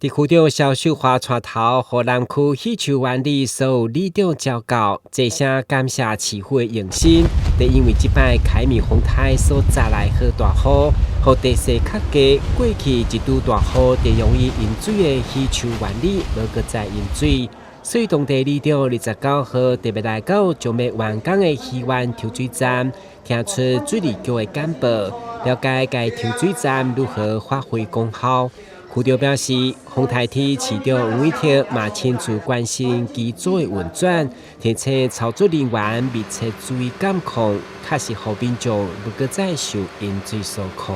地区长萧秀华带头，和南区喜球湾里所有里长交告，这声感谢市府的用心。就因为这摆凯米风台所带来好大雨，和地势较低，过去一拄大雨就容易淹水的喜球湾里，无搁再淹水。所以当地里长29号特别来到将要完工的喜湾抽水站，听出水利局的简报，了解该抽水站如何发挥功效。区长表示，丰台市市长吴伟霆嘛亲自关心机组的运转，提醒操作人员密切注意监控，确实让民众不搁再受淹水所苦。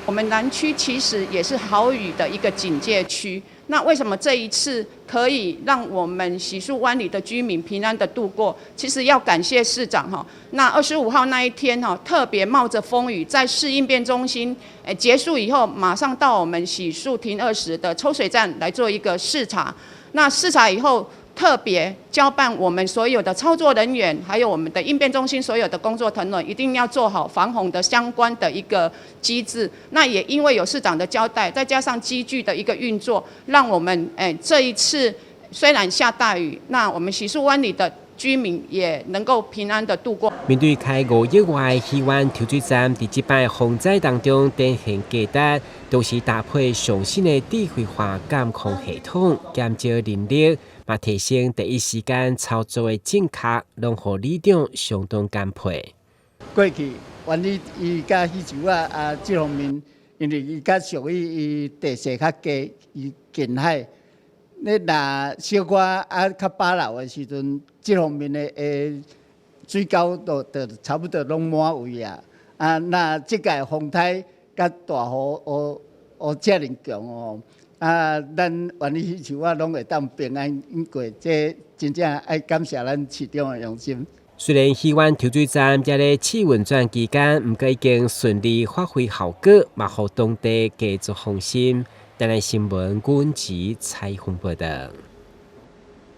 我们南区其实也是豪雨的一个警戒区，那为什么这一次可以让我们喜树湾里的居民平安的度过？其实要感谢市长哈。那25号那一天哈，特别冒着风雨，在市应变中心结束以后，马上到我们喜树停20的抽水站来做一个视察。那视察以后，特别交办我们所有的操作人员，还有我们的应变中心所有的工作团队，一定要做好防洪的相关的一个机制。那也因为有市长的交代，再加上机具的一个运作，让我们这一次虽然下大雨，那我们喜树湾里的居民也能够平安的度过。面对开5亿外喜湾抽水站，在这摆洪灾当中展现价值，都是搭配上新的智慧化监控系统，减少人力，嘛提升第一时间操作的正确，拢互里长相当感佩。过去湾里伊甲喜球这方面，因为伊较属于伊地势较低，伊近海。你若小可较巴流的时阵，这方面的水沟都差不多拢满位啊。那即届风台甲大雨遮尔强哦，咱湾里喜球拢会当平安过，这真正爱感谢咱市长的用心。虽然喜湾抽水站在咧试运转期间，毋过已经顺利发挥效果，嘛互当地继续放心。台南新闻阮子采访报道。